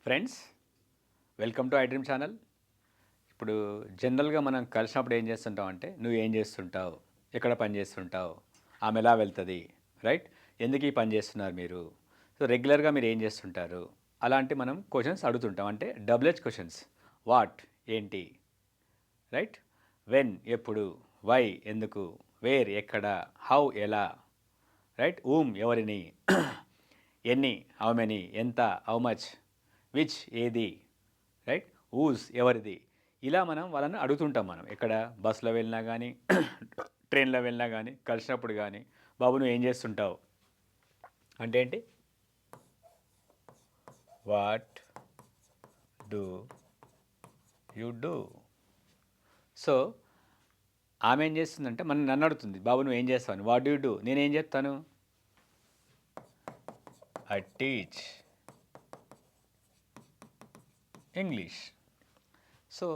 Friends, welcome to iDream channel. ఇప్పుడు జనరల్గా మనం కలిసినప్పుడు ఏం చేస్తుంటాం అంటే, నువ్వు ఏం చేస్తుంటావు, ఎక్కడ పని చేస్తుంటావు, ఆమె ఎలా వెళ్తుంది, రైట్, ఎందుకు ఈ పని చేస్తున్నారు మీరు, సో రెగ్యులర్గా మీరు ఏం చేస్తుంటారు, అలాంటి మనం క్వశ్చన్స్ అడుగుతుంటాం. అంటే డబ్ల్యూహెచ్ క్వశ్చన్స్. వాట్ ఏంటి, రైట్, వెన్ ఎప్పుడు, వై ఎందుకు, వేర్ ఎక్కడ, హౌ ఎలా, రైట్, ఎవరిని, ఎన్ని హౌ మెనీ ఎంత, హౌ మచ్, విచ్ ఏది, రైట్, ఎవరిది. ఇలా మనం వాళ్ళని అడుగుతుంటాం. మనం ఎక్కడ బస్సులో వెళ్ళినా కానీ ట్రైన్లో వెళ్ళినా కానీ కలిసినప్పుడు కానీ, బాబు నువ్వు ఏం చేస్తుంటావు అంటే ఏంటి, what do you do. So ఆమె ఏం చేస్తుందంటే నన్ను అడుగుతుంది, బాబు నువ్వు ఏం చేస్తావు, వాట్ డూ యూ డూ. నేనేం చెప్తాను, ఐ టీచ్ ఇంగ్లీష్. సో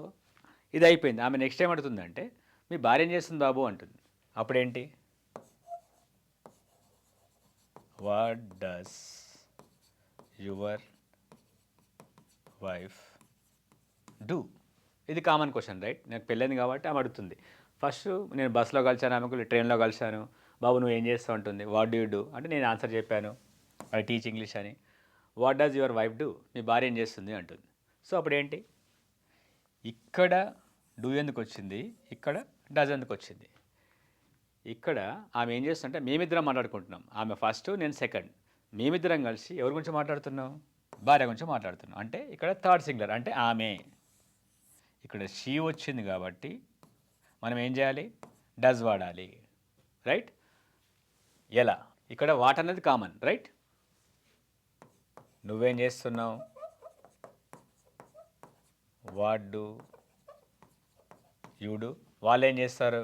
ఇది అయిపోయింది. ఆమె నెక్స్ట్ ఏం అడుగుతుందంటే, మీ భార్య ఏం చేస్తుంది బాబు అంటుంది. అప్పుడేంటి, what does your wife do. ఇది కామన్ క్వశ్చన్, రైట్. నాకు పెళ్ళైంది కాబట్టి ఆమె అడుగుతుంది. ఫస్ట్ నేను బస్సులో కలిసాను, ఆమెకు ట్రైన్లో కలిసాను, బాబు నువ్వు ఏం చేస్తావు అంటుంది. వాట్ డూ యూ డూ అంటే నేను ఆన్సర్ చెప్పాను, ఐ టీచ్ ఇంగ్లీష్ అని. What does your wife do, మీ భార్య ఏం చేస్తుంది అంటుంది. సో అప్పుడేంటి, ఇక్కడ డూ ఎందుకు వచ్చింది, ఇక్కడ డజ్ ఎందుకు వచ్చింది. ఇక్కడ ఆమె ఏం చేస్తుంటే మేమిద్దరం మాట్లాడుకుంటున్నాం. ఆమె ఫస్ట్, నేను సెకండ్. మేమిద్దరం కలిసి ఎవరి గురించి మాట్లాడుతున్నాం, భార్య గురించి మాట్లాడుతున్నాం. అంటే ఇక్కడ థర్డ్ సింగులర్, అంటే ఆమె. ఇక్కడ షీ వచ్చింది కాబట్టి మనం ఏం చేయాలి, డజ్ వాడాలి, రైట్. ఎలా, ఇక్కడ వాట్ అనేది కామన్, రైట్. నువ్వేం చేస్తున్నావు, వాట్ డూ యూ డూ. వాళ్ళు ఏం చేస్తారు,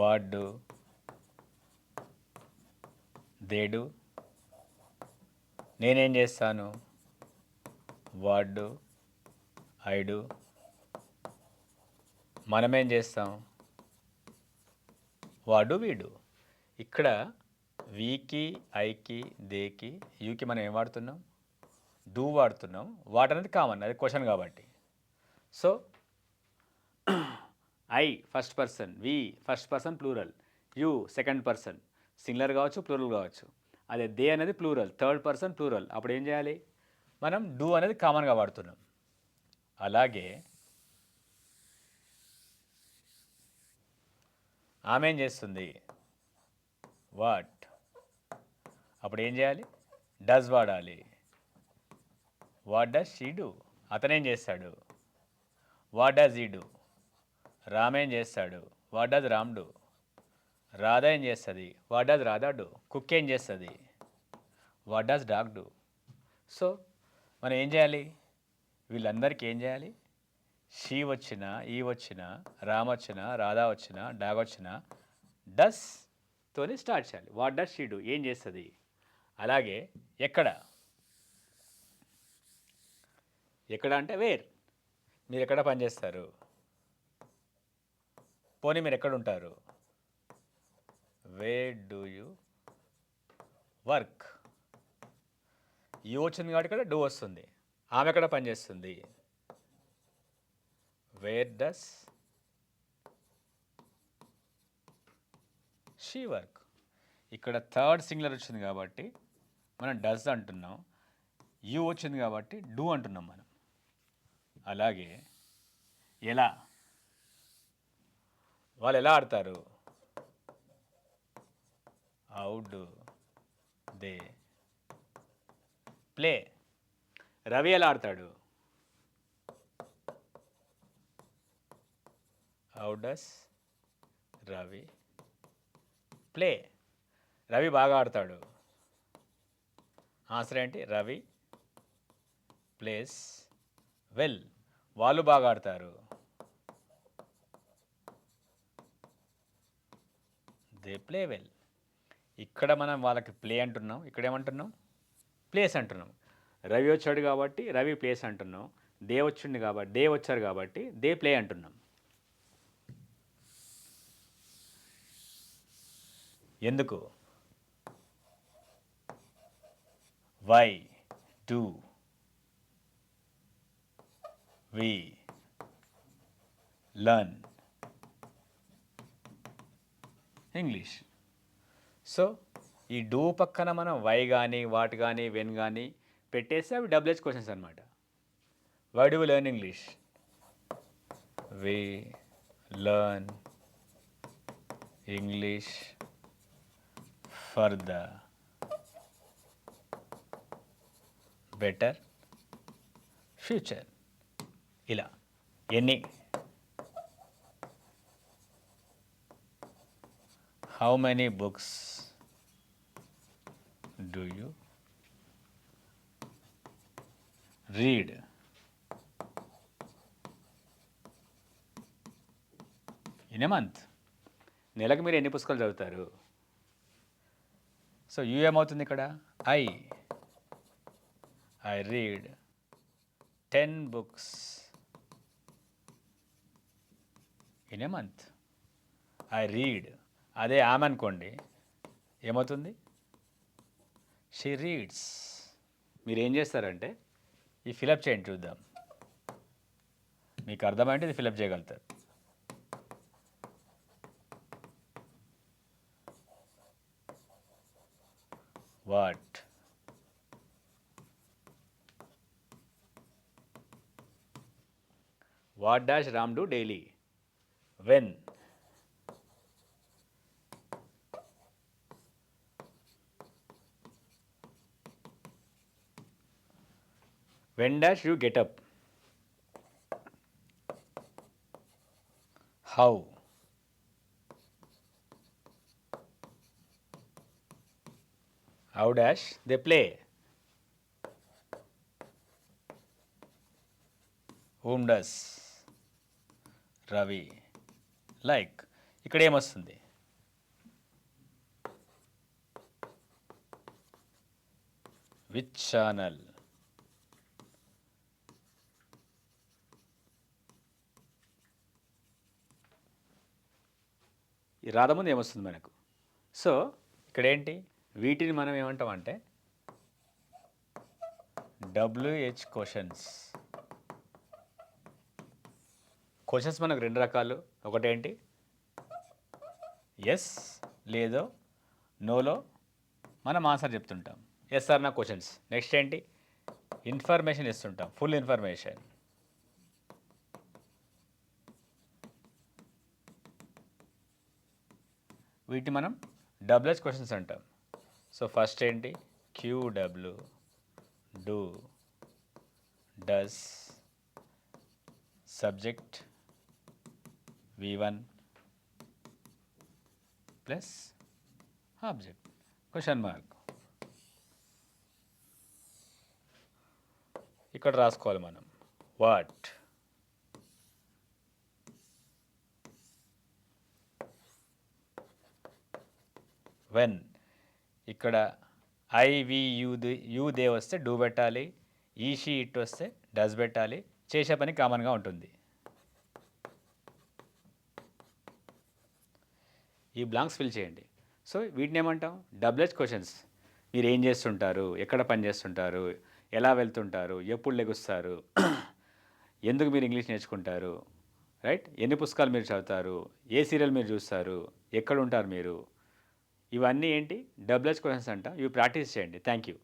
వాట్ డూ దే డూ. నేనేం చేస్తాను, వాట్ డూ ఐ డూ. మనమేం చేస్తాం, వాట్ డూ వీ డూ. ఇక్కడ వీకి, ఐకి, దేకి, యూకి మనం ఏం వాడుతున్నాం, డూ వాడుతున్నాం. వాట్ అనేది కామన్, అది క్వశ్చన్ కాబట్టి. So I first person, we first person plural, you second person, singular కావచ్చు ప్లూరల్ కావచ్చు. అదే దే అనేది ప్లూరల్, థర్డ్ పర్సన్ ప్లూరల్. అప్పుడు ఏం చేయాలి, మనం డూ అనేది కామన్గా వాడుతున్నాం. అలాగే ఆమె ఏం చేస్తుంది, వాట్. అప్పుడు ఏం చేయాలి, డస్ వాడాలి. వాట్ డస్ షీ డూ, అతనేం చేస్తాడు, వాట్ డస్ ఈ డూ. రామేం చేస్తాడు, what does Ram do. Radha ఏం చేస్తుంది, what does Radha do. Cook ఏం చేస్తుంది, what does dog do. So మనం ఏం చేయాలి, వీళ్ళందరికీ ఏం చేయాలి, షీ వచ్చినా, ఈ వచ్చినా, రామ్ వచ్చినా, రాధా వచ్చినా, డాగ్ వచ్చినా, డస్ తోని స్టార్ట్ చేయాలి. వాట్ డస్ షీ డూ, ఏం చేస్తుంది. అలాగే ఎక్కడ, ఎక్కడ అంటే వేర్, మీరు ఎక్కడ పనిచేస్తారు, పోనీ మీరు ఎక్కడ ఉంటారు, where do you work. You వచ్చింది కాబట్టి ఇక్కడ డూ వస్తుంది. ఆమె ఎక్కడ పనిచేస్తుంది, వేర్ డస్ షీ వర్క్. ఇక్కడ థర్డ్ సింగులర్ వచ్చింది కాబట్టి మనం డస్ అంటున్నాం. యూ వచ్చింది కాబట్టి డూ అంటున్నాం మనం. అలాగే ఎలా, వాళ్ళు ఎలా ఆడతారు, how do they play. Ravi ఎలా ఆడతాడు, how does Ravi play. Ravi బాగా ఆడతాడు. ఆన్సర్ ఏంటి, రవి ప్లేస్ వెల్. వాళ్ళు బాగా ఆడతారు, దే ప్లే వెల్. ఇక్కడ మనం వాళ్ళకి ప్లే అంటున్నాం, ఇక్కడ ఏమంటున్నాం, ప్లేస్ అంటున్నాం. రవి వచ్చాడు కాబట్టి రవి ప్లేస్ అంటున్నాం. దే వచ్చింది కాబట్టి దే వచ్చారు కాబట్టి దే ప్లే అంటున్నాం. ఎందుకు? Why do we learn English? So ఈ డూ పక్కన మనం వై కానీ వాట్ కానీ వెన్ కానీ పెట్టేస్తే అవి డబ్ల్యూహెచ్ క్వశ్చన్స్ అనమాట. Why do we learn English? We learn English for the better future. ఇలా ఎన్ని? How many books do you read in a month? నెలకు మీరు ఎన్ని పుస్తకాలు చదువుతారు? సో యూ ఏమవుతుంది ఇక్కడ? I read 10 books in a month. I read. అదే ఆమె అనుకోండి ఏమవుతుంది? She reads. మీరు ఏం చేస్తారంటే ఈ ఫిలప్ చేయండి చూద్దాం. మీకు అర్థమైంటే ఇది ఫిలప్ చేయగలుగుతారు. What dash Ram do daily? When dash you get up? How dash they play? Whom does Ravi like? ఇక్కడ ఏమొస్తుంది? Which channel? ఈ రాధముందు ఏమొస్తుంది మనకు? సో ఇక్కడ ఏంటి? వీటిని మనం ఏమంటామంటే డబ్ల్యూహెచ్ క్వశ్చన్స్. క్వశ్చన్స్ మనకు రెండు రకాలు. ఒకటేంటి? ఎస్ లేదో నోలో మనం ఆన్సర్ చెప్తుంటాం. Yes or no questions. Next ఏంటి? ఇన్ఫర్మేషన్ ఇస్తుంటాం, ఫుల్ ఇన్ఫర్మేషన్. వీటిని మనం డబ్ల్యూహెచ్ క్వశ్చన్స్ అంటాం. సో ఫస్ట్ ఏంటి? Q W, do, does, subject V1 plus object question mark. ఇక్కడ రాసుకోవాలి మనం. What when. ఇక్కడ ఐ వి యూ దే వస్తే డూ పెట్టాలి. ఈ షీ ఇట్ వస్తే డస్ పెట్టాలి. చేసే పని కామన్గా ఉంటుంది. ఈ బ్లాంక్స్ ఫిల్ చేయండి. సో వీటిని ఏమంటాం? WH questions. మీరు ఏం చేస్తుంటారు, ఎక్కడ పని చేస్తుంటారు, ఎలా వెళ్తుంటారు, ఎప్పుడు లెగుస్తారు, ఎందుకు మీరు ఇంగ్లీష్ నేర్చుకుంటారు, రైట్, ఎన్ని పుస్తకాలు మీరు చదువుతారు, ఏ సీరియల్ మీరు చూస్తారు, ఎక్కడ ఉంటారు మీరు, ఇవన్నీ ఏంటి? డబ్ల్యూహెచ్ క్వశ్చన్స్ అంటాం. ఇవి ప్రాక్టీస్ చేయండి. Thank you.